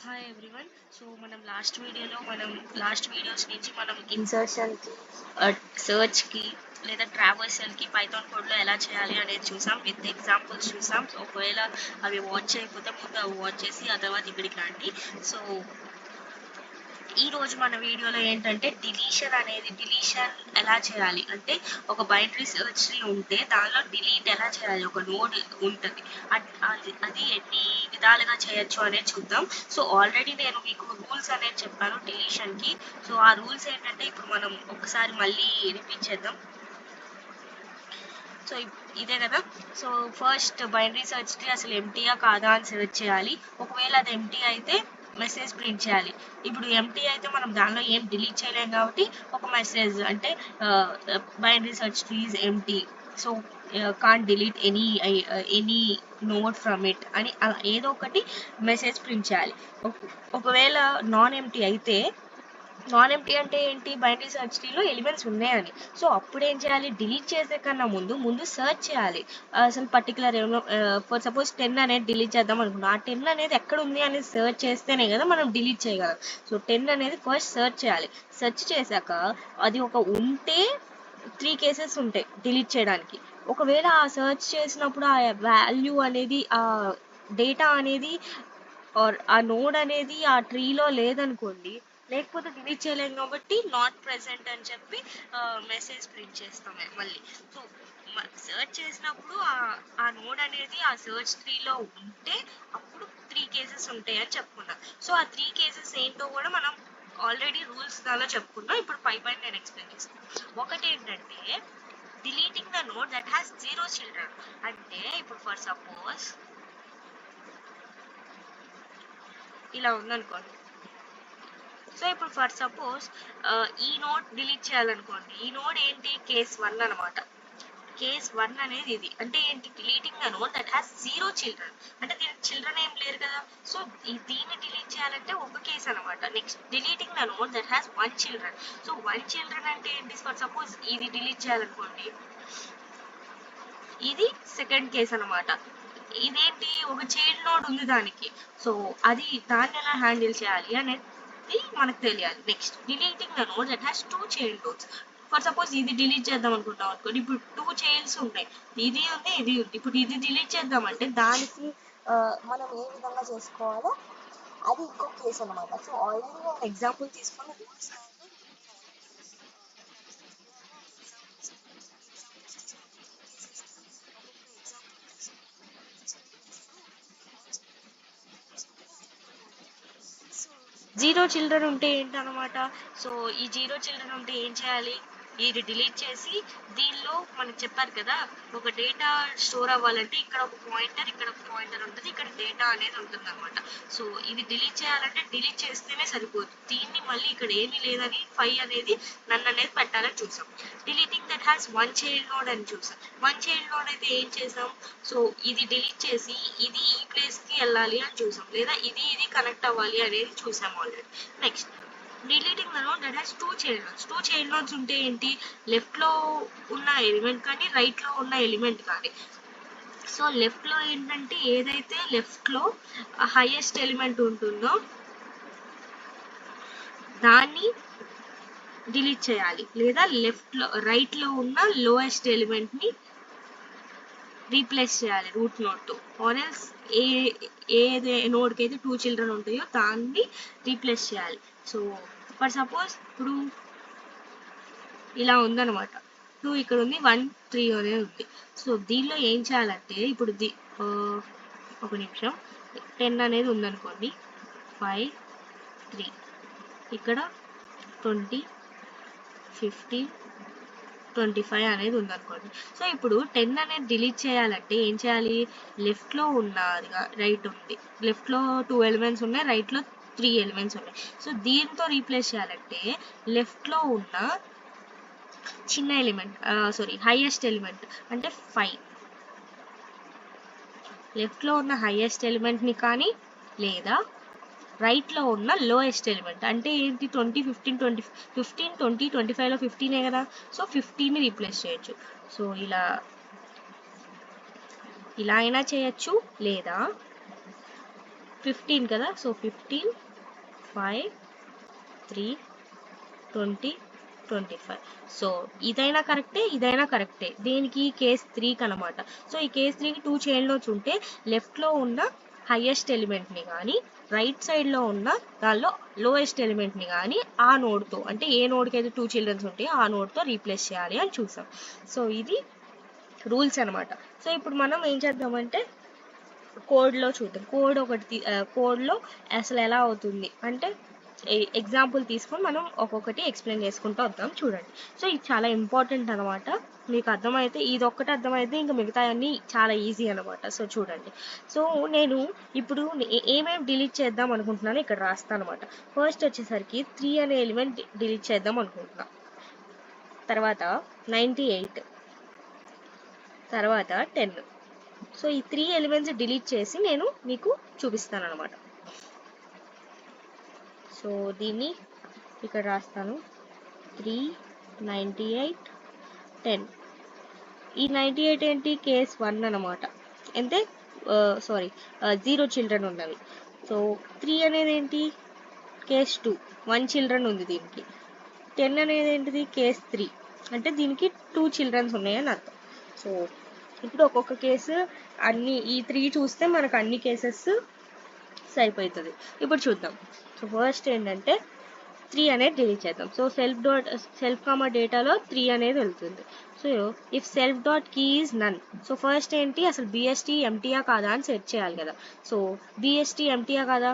Hi everyone. So last videos నుంచి మనం ఇన్సర్షన్కి, సర్చ్కి లేదా ట్రావర్సల్కి పైథాన్ కోడ్లో ఎలా చేయాలి అనేది చూసాం. విత్ ఎగ్జాంపుల్స్ చూసాం. సో ఒకవేళ అవి వాచ్ చేయకపోతే ముందు అవి వాచ్ చేసి ఆ తర్వాత ఇక్కడికి రండి. సో ఈ రోజు మన వీడియోలో ఏంటంటే డిలీషన్ ఎలా చేయాలి అంటే ఒక బైనరీ సెర్చ్ ట్రీ ఉంటే దానిలో డిలీట్ ఎలా చేయాలి, ఒక నోడ్ ఉంటుంది, అది ఎన్ని విధాలుగా చేయొచ్చు అనేది చూద్దాం. సో ఆల్రెడీ నేను మీకు రూల్స్ అనేది చెప్పాను డిలీషన్కి. సో ఆ రూల్స్ ఏంటంటే ఇప్పుడు మనం ఒకసారి మళ్ళీ రిపీట్ చేద్దాం. సో ఇదే కదా. So first binary search tree అసలు ఎంటీయా కాదా అని సెర్చ్ చేయాలి. ఒకవేళ అది ఎంటీ అయితే మెసేజ్ ప్రింట్ చేయాలి. ఇప్పుడు ఎంటీ అయితే మనం దానిలో ఏం డిలీట్ చేయలేం కాబట్టి ఒక మెసేజ్ అంటే binary search tree is empty, so can't delete any note from it అని అలా ఏదో ఒకటి మెసేజ్ ప్రింట్ చేయాలి. ఒకవేళ నాన్ ఎంటీ అయితే, నాన్ ఎంటీ అంటే ఏంటి, బైనరీ సెర్చ్ ట్రీలో ఎలిమెంట్స్ ఉన్నాయని. సో అప్పుడు ఏం చేయాలి, డిలీట్ చేసే కన్నా ముందు సెర్చ్ చేయాలి. అసలు పర్టికులర్ ఫర్ సపోజ్ 10 అనేది డిలీట్ చేద్దాం అనుకున్నాం. ఆ 10 అనేది ఎక్కడ ఉంది అనేది సెర్చ్ చేస్తేనే కదా మనం డిలీట్ చేయగలం. సో 10 అనేది ఫస్ట్ సెర్చ్ చేయాలి. సెర్చ్ చేశాక అది ఒక ఉంటే 3 కేసెస్ ఉంటాయి డిలీట్ చేయడానికి. ఒకవేళ ఆ సెర్చ్ చేసినప్పుడు ఆ వాల్యూ అనేది, ఆ డేటా అనేది ఆర్ ఆ నోడ్ అనేది ఆ ట్రీలో లేదనుకోండి, లేకపోతే డిలీట్ చేయలేం కాబట్టి నాట్ ప్రెసెంట్ అని చెప్పి మెసేజ్ ప్రింట్ చేస్తాం మళ్ళీ. సో సెర్చ్ చేసినప్పుడు ఆ నోడ్ అనేది ఆ సెర్చ్ ట్రీలో ఉంటే అప్పుడు 3 కేసెస్ ఉంటాయి అని చెప్పుకున్నాం. సో ఆ 3 కేసెస్ ఏంటో కూడా మనం ఆల్రెడీ రూల్స్ దానిలో చెప్పుకున్నాం. ఇప్పుడు పై నేను ఎక్స్ప్లెయిన్ చేస్తాను. ఒకటి ఏంటంటే deleting the node that has 0 children. అంటే ఇప్పుడు ఫర్ సపోజ్ ఇలా ఉందనుకోండి. సో ఇప్పుడు ఫర్ సపోజ్ ఈ నోడ్ డిలీట్ చేయాలనుకోండి. ఈ నోడ్ ఏంటి, కేస్ 1 అనమాట. కేస్ 1 అనేది ఇది అంటే ఏంటి, deleting the node that has 0 children. అంటే దీనికి చిల్డ్రన్ ఏం లేరు కదా. సో దీన్ని డిలీట్ చేయాలంటే ఒక కేసు అనమాట. Next deleting the node that has 1 children. So 1 children అంటే ఏంటి, ఫర్ సపోజ్ ఇది డిలీట్ చేయాలనుకోండి, ఇది సెకండ్ కేస్ అనమాట. ఇదేంటి, ఒక చైల్డ్ నోడ్ ఉంది దానికి. సో దాన్ని ఎలా హ్యాండిల్ చేయాలి అనేది మనకు తెలియాలి. Next deleting the node that has 2 child nodes. For suppose ఇది డిలీట్ చేద్దాం అనుకుంటాం అనుకోండి. ఇప్పుడు 2 చైల్డ్స్ ఉన్నాయి, ఇది ఉంది ఇది ఉంది. ఇప్పుడు ఇది డిలీట్ చేద్దామంటే దానికి మనం ఏ విధంగా చేసుకోవాలో అది ఇంకో కేసు అనమాట. సో ఆల్రెడీ నేను ఎగ్జాంపుల్ తీసుకుని రూల్స్ జీరో చిల్డ్రన్ ఉంటే ఏంటనమాట. సో ఈ జీరో చిల్డ్రన్ ఉంటే ఏం చేయాలి, ఇది డిలీట్ చేసి దీనిలో మనకు చెప్పారు కదా, ఒక డేటా స్టోర్ అవ్వాలంటే ఇక్కడ ఒక పాయింటర్ ఇక్కడ ఒక పాయింటర్ ఉంటుంది, ఇక్కడ డేటా అనేది ఉంటుంది అనమాట. సో ఇది డిలీట్ చేయాలంటే డిలీట్ చేస్తేనే సరిపోదు, దీన్ని మళ్ళీ ఇక్కడ ఏమీ లేదని 5 అనేది నన్ను అనేది పెట్టాలని చూసాం. Deleting that has 1 child node అని చూసాం. 1 చైల్డ్ నోడ్ అయితే ఏం చేసాం, సో ఇది డిలీట్ చేసి ఇది ఈ ప్లేస్కి వెళ్ళాలి అని చూసాం, లేదా ఇది కనెక్ట్ అవ్వాలి అనేది చూసాం already. Next deleting the node that has 2 child nodes. 2 child nodes ఉంటే ఏంటి, లెఫ్ట్లో ఉన్న ఎలిమెంట్ కానీ రైట్లో ఉన్న ఎలిమెంట్ కానీ. సో లెఫ్ట్లో ఏంటంటే ఏదైతే లెఫ్ట్లో హైయెస్ట్ ఎలిమెంట్ ఉంటుందో దాన్ని డిలీట్ చేయాలి, లేదా రైట్లో ఉన్న లోయెస్ట్ ఎలిమెంట్ని రీప్లేస్ చేయాలి రూట్ నోడ్తో. ఆర్ ఎల్స్ ఏ నోడ్కి అయితే 2 చిల్డ్రన్ ఉంటాయో దాన్ని రీప్లేస్ చేయాలి. సో ఫర్ సపోజ్ ఇప్పుడు ఇలా ఉందన్నమాట. 2 ఇక్కడ ఉంది, 1 3 అనేది ఉంది. సో దీనిలో ఏం చేయాలంటే ఇప్పుడు ఒక నిమిషం, 10 అనేది ఉందనుకోండి, 5 3 ఇక్కడ 20 15 25 అనేది ఉందనుకోండి. సో ఇప్పుడు 10 అనేది డిలీట్ చేయాలంటే ఏం చేయాలి, లెఫ్ట్లో ఉన్నదిగా రైట్ ఉంది, లెఫ్ట్లో 2 ఎలిమెంట్స్ ఉన్నాయి, రైట్లో 3 ఎలిమెంట్స్ ఉన్నాయి. సో దీంతో రీప్లేస్ చేయాలంటే లెఫ్ట్లో ఉన్న చిన్న ఎలిమెంట్, హైయెస్ట్ ఎలిమెంట్ అంటే 5, లెఫ్ట్లో ఉన్న హైయెస్ట్ ఎలిమెంట్ని కానీ లేదా రైట్లో ఉన్న లోయెస్ట్ ఎలిమెంట్ అంటే ఏంటి, 20 15 20 15 20 25లో 15 కదా. సో 15ని రీప్లేస్ చేయొచ్చు. సో ఇలా అయినా చేయొచ్చు, లేదా 15 కదా, సో 15 5 3 20 25. సో ఇదైనా కరెక్టే దేనికి కేస్ 3కి అనమాట. సో ఈ కేస్ 3కి 2 చైన్ నోట్స్ ఉంటే లెఫ్ట్లో ఉన్న హైయెస్ట్ ఎలిమెంట్ని కానీ రైట్ సైడ్లో ఉన్న దానిలో లోయెస్ట్ ఎలిమెంట్ని కానీ ఆ నోడ్తో, అంటే ఏ నోడ్కి అయితే 2 చిల్డ్రన్స్ ఉంటాయో ఆ నోడ్తో రీప్లేస్ చేయాలి అని చూసాం. సో ఇది రూల్స్ అనమాట. సో ఇప్పుడు మనం ఏం చేద్దామంటే కోడ్లో చూద్దాం. కోడ్లో అసలు ఎలా అవుతుంది అంటే ఎగ్జాంపుల్ తీసుకొని మనం ఒక్కొక్కటి ఎక్స్ప్లెయిన్ చేసుకుంటూ వద్దాం. చూడండి. సో ఇది చాలా ఇంపార్టెంట్ అనమాట. మీకు అర్థమైతే, ఇది ఒక్కటి అర్థమైతే ఇంకా మిగతా అన్నీ చాలా ఈజీ అనమాట. సో చూడండి. సో నేను ఇప్పుడు ఏమేమి డిలీట్ చేద్దాం అనుకుంటున్నానో ఇక్కడ రాస్తాను అనమాట. ఫస్ట్ వచ్చేసరికి 3 అనే ఎలిమెంట్ డిలీట్ చేద్దాం అనుకుంటున్నా, తర్వాత 98, తర్వాత 10. సో ఈ 3 ఎలిమెంట్స్ డిలీట్ చేసి నేను మీకు చూపిస్తాను అనమాట. సో దీన్ని ఇక్కడ రాస్తాను. 3 98 10. ఈ 98 ఏంటి, కేస్ 1 అనమాట. అంటే 0 చిల్డ్రన్ ఉన్నవి. సో 3 అనేది ఏంటి, కేస్ 2 1 చిల్డ్రన్ ఉంది దీనికి. 10 అనేది ఏంటిది, కేస్ 3 అంటే దీనికి 2 చిల్డ్రన్స్ ఉన్నాయని అర్థం. సో ఇప్పుడు ఒక్కొక్క కేసు ఈ 3 చూస్తే మనకు అన్ని కేసెస్ సరిపోతుంది. ఇప్పుడు చూద్దాం. సో ఫస్ట్ ఏంటంటే 3 అనేది డిలీట్ చేద్దాం. సో సెల్ఫ్ కామా డేటాలో 3 అనేది వెళ్తుంది. So if self dot key is none. So first ఏంటి, అసలు బిఎస్టీ ఎంటీయా కాదా అని సెర్చ్ చేయాలి కదా. సో బిఎస్టీ ఎంటీయా కాదా,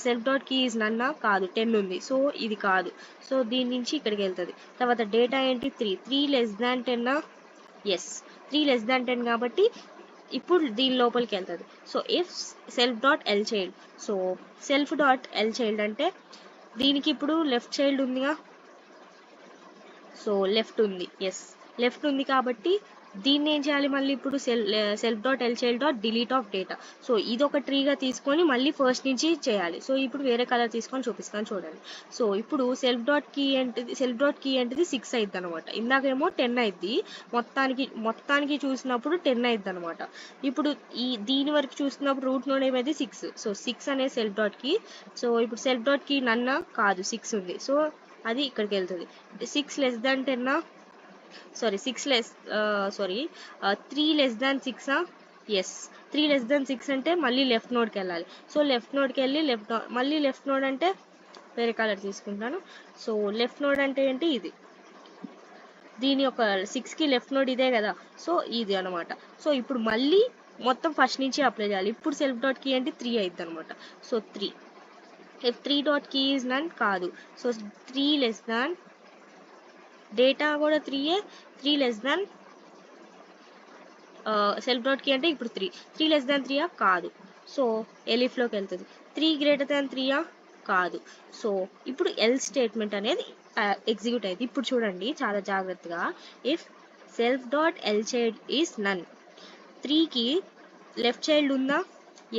సెల్ఫ్ డాట్ కీ ఈజ్ నన్నా, కాదు 10 ఉంది. సో ఇది కాదు. సో దీని నుంచి ఇక్కడికి వెళ్తుంది. తర్వాత డేటా ఏంటి, 3 less than 10. Yes, 3 less than 10 కాబట్టి ఇప్పుడు దీని లోపలికి వెళ్తుంది. So if self dot L child. So self dot L child అంటే దీనికి ఇప్పుడు లెఫ్ట్ చైల్డ్ ఉందిగా. సో లెఫ్ట్ ఉంది, ఎస్ లెఫ్ట్ ఉంది కాబట్టి దీన్ని ఏం చేయాలి, మళ్ళీ ఇప్పుడు self dot L child dot delete of data. So ఇది ఒక ట్రీగా తీసుకొని మళ్ళీ ఫస్ట్ నుంచి చేయాలి. సో ఇప్పుడు వేరే కలర్ తీసుకొని చూపిస్తాను చూడండి. సో ఇప్పుడు సెల్ఫ్ డాట్ కీ ఏంటిది 6 అయిద్ది అనమాట. ఇందాకేమో 10 అయిద్ది. మొత్తానికి చూసినప్పుడు 10 అయిద్ది అనమాట. ఇప్పుడు దీని వరకు చూసినప్పుడు రూట్ నోడ్ ఏమైంది 6. సో 6 అనే సెల్ఫ్ డాట్ కీ. సో ఇప్పుడు సెల్ఫ్ డాట్ కీ నన్నా, కాదు 6 ఉంది. సో అది ఇక్కడికి వెళ్తుంది. 6 less than 10. 3 less than 6. Yes, 3 less than 6 అంటే మళ్ళీ లెఫ్ట్ నోడ్కి వెళ్ళాలి. సో లెఫ్ట్ నోడ్కి వెళ్ళి మళ్ళీ లెఫ్ట్ నోడ్ అంటే వేరే కలర్ తీసుకుంటాను. సో లెఫ్ట్ నోడ్ అంటే ఏంటి, ఇది దీని ఒక 6కి లెఫ్ట్ నోడ్ ఇదే కదా. సో ఇది అనమాట. సో ఇప్పుడు మళ్ళీ మొత్తం ఫస్ట్ నుంచి అప్లై చేయాలి. ఇప్పుడు సెల్ఫ్ డాట్ కీ అంటే 3 అయిద్ది అనమాట. So 3 if 3 dot key is none, కాదు. సో 3 లెస్ దాన్ డేటా కూడా 3 3 less than self dot key అంటే ఇప్పుడు 3 లెస్ దాన్ 3 కాదు. సో ఎలిఫ్లోకి వెళ్తుంది. 3 గ్రేటర్ దాన్ 3 కాదు. సో ఇప్పుడు ఎల్ స్టేట్మెంట్ అనేది ఎగ్జిక్యూట్ అయింది. ఇప్పుడు చూడండి చాలా జాగ్రత్తగా. If self dot L child is none. 3కి లెఫ్ట్ చైల్డ్ ఉందా,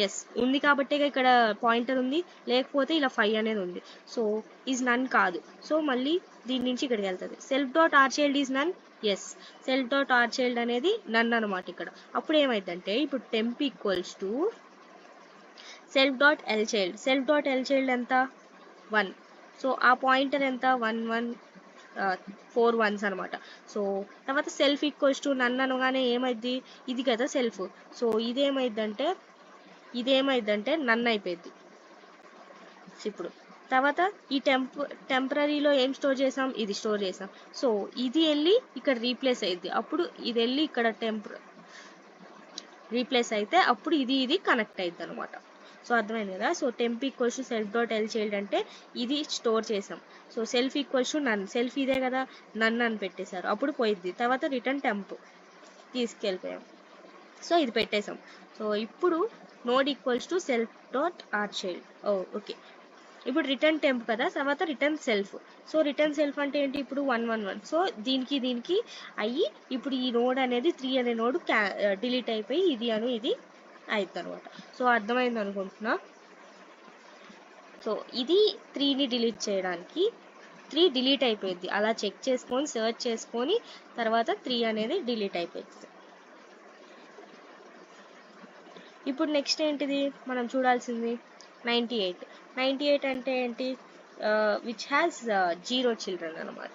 ఎస్ ఉంది కాబట్టి ఇక్కడ పాయింటర్ ఉంది, లేకపోతే ఇలా 5 అనేది ఉంది. సో ఈజ్ నన్ కాదు. సో మళ్ళీ దీని నుంచి ఇక్కడికి వెళ్తుంది. Self dot R child is none, yes self dot R child అనేది నన్ అనమాట ఇక్కడ. అప్పుడు ఏమైందంటే ఇప్పుడు temp equals to self dot L child. Self dot L child ఎంత, 1. సో ఆ పాయింటర్ ఎంత, 1 1 4 1s అనమాట. సో తర్వాత సెల్ఫ్ ఈక్వల్స్ టు నన్ అనగానే ఏమైంది, ఇది కదా సెల్ఫ్. సో ఇదేమైందంటే నన్ అయిపోయింది. ఇప్పుడు తర్వాత ఈ టెంపరీలో ఏం స్టోర్ చేసాం, ఇది స్టోర్ చేసాం. సో ఇది వెళ్ళి ఇక్కడ రీప్లేస్ అయ్యింది. అప్పుడు ఇది వెళ్ళి ఇక్కడ రీప్లేస్ అయితే అప్పుడు ఇది కనెక్ట్ అయ్యింది అనమాట. సో అర్థమైంది కదా. So temp equals to self dot L child అంటే ఇది స్టోర్ చేసాం. So self equals to none, self ఇదే కదా, నన్ అని పెట్టేశారు. అప్పుడు పోయిద్ది. తర్వాత రిటర్న్ టెంప్ తీసుకెళ్ళిపోయాం. సో ఇది పెట్టేసాం. సో ఇప్పుడు node equals to self dot R child. Okay, ఇప్పుడు రిటర్న్ టెంప్ కదా, తర్వాత return self. So return self అంటే ఏంటి, ఇప్పుడు 1 1 1. సో దీనికి అయ్యి ఇప్పుడు ఈ నోడ్ అనేది 3 అనే నోడ్ డిలీట్ అయిపోయి ఇది అవుతుంది అనమాట. సో అర్థమైంది అనుకుంటున్నా. సో ఇది 3ని డిలీట్ చేయడానికి 3 డిలీట్ అయిపోయింది. అలా చెక్ చేసుకొని సెర్చ్ చేసుకొని తర్వాత 3 అనేది డిలీట్ అయిపోయింది. ఇప్పుడు నెక్స్ట్ ఏంటిది మనం చూడాల్సింది 98 అంటే ఏంటి, విచ్ హ్యాస్ 0 చిల్డ్రన్ అనమాట.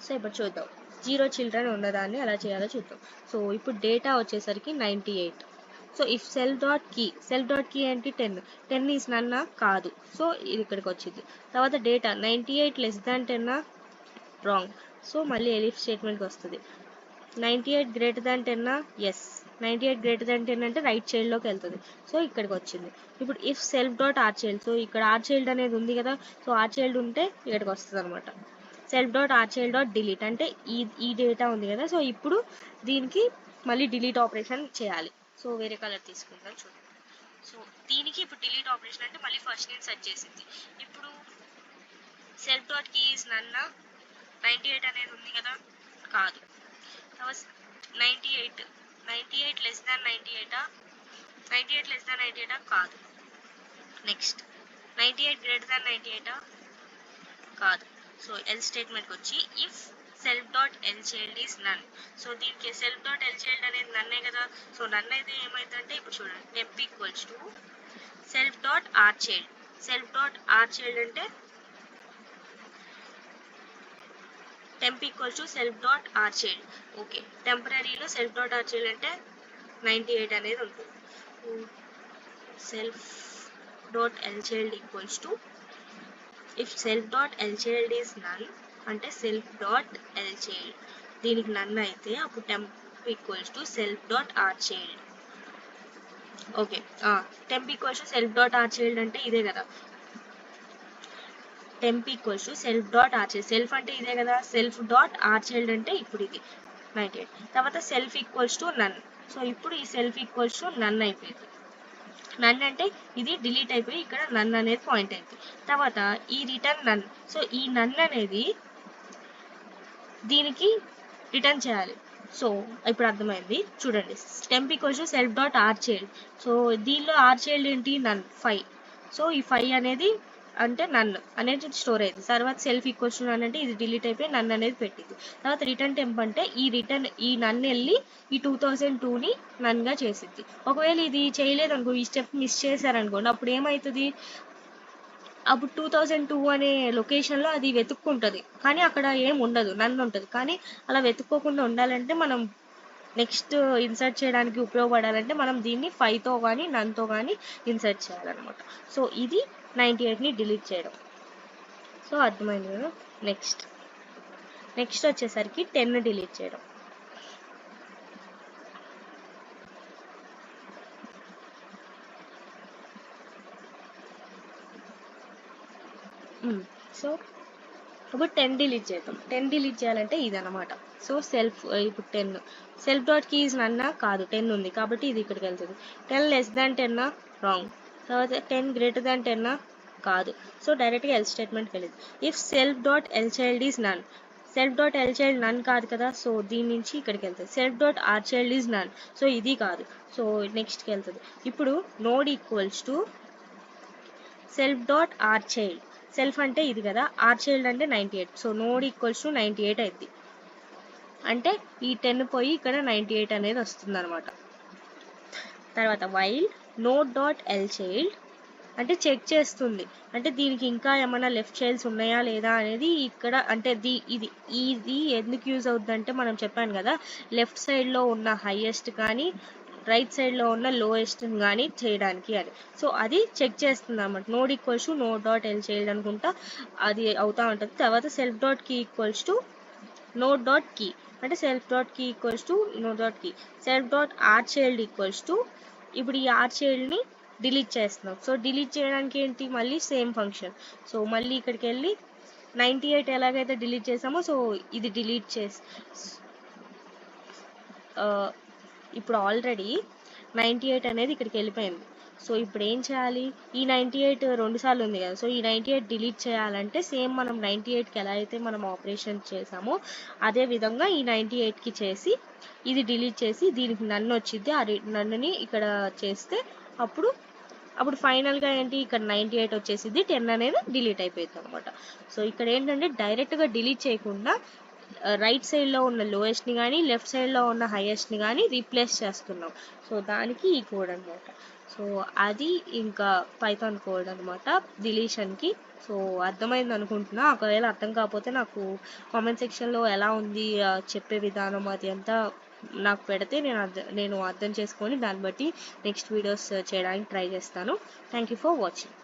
సో ఇప్పుడు చూద్దాం 0 చిల్డ్రన్ ఉన్నదాన్ని ఎలా చేయాలో చూద్దాం. సో ఇప్పుడు డేటా వచ్చేసరికి 98. So if self dot key ఏంటి 10 ఈస్ నన్నా కాదు, సో ఇది ఇక్కడికి వచ్చింది. తర్వాత data 98 less than 10 wrong, so మళ్ళీ ఎలిఫ్ స్టేట్మెంట్కి వస్తుంది. 98 గ్రేటర్ దాన్ 10 ఎస్, 98 గ్రేటర్ దాన్ 10 అంటే రైట్ చైల్డ్లోకి వెళ్తుంది, సో ఇక్కడికి వచ్చింది. ఇప్పుడు if self dot R child, so ఇక్కడ ఆర్ చైల్డ్ అనేది ఉంది కదా, సో ఆర్ చైల్డ్ ఉంటే ఇక్కడికి వస్తుంది అనమాట. Self dot R child dot delete అంటే ఈ డేటా ఉంది కదా, సో ఇప్పుడు దీనికి మళ్ళీ డిలీట్ ఆపరేషన్ చేయాలి. సో వేరే కలర్ తీసుకుంటాను చూడండి. సో దీనికి ఇప్పుడు డిలీట్ ఆపరేషన్ అంటే మళ్ళీ ఫస్ట్ నేను సెర్చ్ చేసింది. ఇప్పుడు సెల్ఫ్ డాట్ కీ ఈజ్ నన్నా 98 అనేది ఉంది కదా, కాదు. తర్వాత 98 లెస్ దాన్ 98 లెస్ దాన్ 98 కాదు. నెక్స్ట్ 98 గ్రేటర్ దాన్ 98 కాదు. సో ఎల్ స్టేట్మెంట్కి వచ్చి if self dot L child is none, so దీనికి సెల్ఫ్ డాట్ ఎల్ చైల్డ్ అనేది నన్నే కదా, సో నన్ అయితే ఏమైందంటే ఇప్పుడు చూడండి temp equals to self dot R child. Self dot R child అంటే temp equals to self dot R child. Okay, టెంపరీలో సెల్ఫ్ డాట్ ఆర్ చైల్డ్ అంటే 98 అనేది ఉంటుంది. Self dot L child equals to if self dot L child is none అంటే self dot L child, దీనికి none అయితే అప్పుడు temp equals to self dot R child. Okay, temp equals to self dot R child అంటే ఇదే కదా, temp equals to self dot R child. Self అంటే ఇదే కదా, సెల్ఫ్ డాట్ ఆర్ చైల్డ్ అంటే ఇప్పుడు ఇది 98. తర్వాత self equals to none, so ఇప్పుడు ఈ సెల్ఫ్ ఈక్వల్స్ టు నన్ అయిపోయింది. నన్ అంటే ఇది డిలీట్ అయిపోయి ఇక్కడ నన్ అనేది పాయింట్ అయింది. తర్వాత ఈ రిటర్న్ నన్, సో ఈ నన్ అనేది దీనికి రిటర్న్ చేయాలి. సో ఇప్పుడు అర్థమైంది చూడండి, temp equals to self dot R child, so దీనిలో ఆర్ చైల్డ్ ఏంటి నన్ 5, సో ఈ 5 అనేది అంటే నన్ అనేది స్టోర్ అయింది. తర్వాత సెల్ఫ్ ఈక్వల్స్ టు నన్ అంటే ఇది డిలీట్ అయిపోయి నన్ అనేది పెట్టింది. తర్వాత రిటర్న్ టెంప్ అంటే ఈ నన్ వెళ్ళి ఈ 2002ని నన్గా చేసింది. ఒకవేళ ఇది చేయలేదు అనుకో, ఈ స్టెప్ మిస్ చేశారనుకోండి, అప్పుడు ఏమవుతుంది, అప్పుడు 2002 అనే లొకేషన్లో అది వెతుక్కుంటుంది, కానీ అక్కడ ఏం ఉండదు, నన్ను ఉంటుంది. కానీ అలా వెతుక్కోకుండా ఉండాలంటే మనం నెక్స్ట్ ఇన్సర్ట్ చేయడానికి ఉపయోగపడాలంటే మనం దీన్ని 5తో కానీ నన్తో కానీ ఇన్సర్ట్ చేయాలన్నమాట. సో ఇది 98ని డిలీట్ చేయడం. సో అర్థమైంది కదా. నెక్స్ట్ వచ్చేసరికి 10 డిలీట్ చేయడం. సో ఇప్పుడు 10 డిలీట్ చేద్దాం. 10 డిలీట్ చేయాలంటే ఇదన్నమాట. సో ఇప్పుడు 10 సెల్ఫ్ డాట్ కీ ఈజ్ నన్నా కాదు, 10 ఉంది కాబట్టి ఇది ఇక్కడికి వెళ్తుంది. 10 లెస్ దాన్ 10 రాంగ్. తర్వాత 10 గ్రేటర్ దాన్ 10 కాదు, సో డైరెక్ట్గా ఎల్ స్టేట్మెంట్కి వెళ్ళింది. If self dot L child is none, self dot L child none కాదు కదా, సో దీని నుంచి ఇక్కడికి వెళ్తుంది. Self dot R child is none, so ఇది కాదు, సో నెక్స్ట్కి వెళ్తుంది. ఇప్పుడు node equals to self dot R child, self అంటే ఇది కదా, ఆర్ చైల్డ్ అంటే 98, సో నోడ్ ఈక్వల్స్ టు 98 అయింది. అంటే ఈ 10 పోయి ఇక్కడ 98 అనేది వస్తుంది అనమాట. తర్వాత while node dot L child అంటే చెక్ చేస్తుంది, అంటే దీనికి ఇంకా ఏమైనా లెఫ్ట్ చైల్డ్స్ ఉన్నాయా లేదా అనేది ఇక్కడ, అంటే ఇది ఎందుకు యూజ్ అవుతుంది అంటే మనం చెప్పాను కదా, లెఫ్ట్ సైడ్లో ఉన్న హైయెస్ట్ కానీ రైట్ సైడ్లో ఉన్న లోయెస్ట్ కానీ చేయడానికి అని. సో అది చెక్ చేస్తుంది అన్నమాట. Node equals to node dot L child అనుకుంటా అది అవుతూ ఉంటుంది. తర్వాత self dot key equals to node dot key అంటే self dot key equals to node dot key. Self dot R child equals to ఇప్పుడు ఈ ఆర్ చైల్డ్ని డిలీట్ చేస్తున్నాం. సో డిలీట్ చేయడానికి ఏంటి, మళ్ళీ సేమ్ ఫంక్షన్. సో మళ్ళీ ఇక్కడికి వెళ్ళి 98 ఎలాగైతే డిలీట్ చేసామో సో ఇది డిలీట్ చేసి ఇప్పుడు ఆల్రెడీ 98 అనేది ఇక్కడికి వెళ్ళిపోయింది. సో ఇప్పుడు ఏం చేయాలి, ఈ 98 2 సార్లు ఉంది కదా, సో ఈ 98 డిలీట్ చేయాలంటే సేమ్ మనం 98కి ఎలా అయితే మనం ఆపరేషన్ చేసామో అదే విధంగా ఈ 98కి చేసి ఇది డిలీట్ చేసి దీనికి నన్ను వచ్చింది, ఆ నన్నుని ఇక్కడ చేస్తే అప్పుడు ఫైనల్గా ఏంటి, ఇక్కడ 98 వచ్చేసింది, 10 అనేది డిలీట్ అయిపోయింది అనమాట. సో ఇక్కడ ఏంటంటే డైరెక్ట్గా డిలీట్ చేయకుండా రైట్ సైడ్లో ఉన్న లోయెస్ట్ని కానీ లెఫ్ట్ సైడ్లో ఉన్న హైయెస్ట్ని కానీ రీప్లేస్ చేస్తున్నాం. సో దానికి ఈ కోడ్ అనమాట. సో అది ఇంకా పైథాన్ కోడ్ అనమాట డిలీషన్కి. సో అర్థమైంది అనుకుంటున్నా. ఒకవేళ అర్థం కాకపోతే నాకు కామెంట్ సెక్షన్లో ఎలా ఉంది చెప్పే విధానం అది అంతా నాకు పెడితే నేను అర్థం చేసుకొని దాన్ని బట్టి నెక్స్ట్ వీడియోస్ చేయడానికి ట్రై చేస్తాను. Thank you for watching.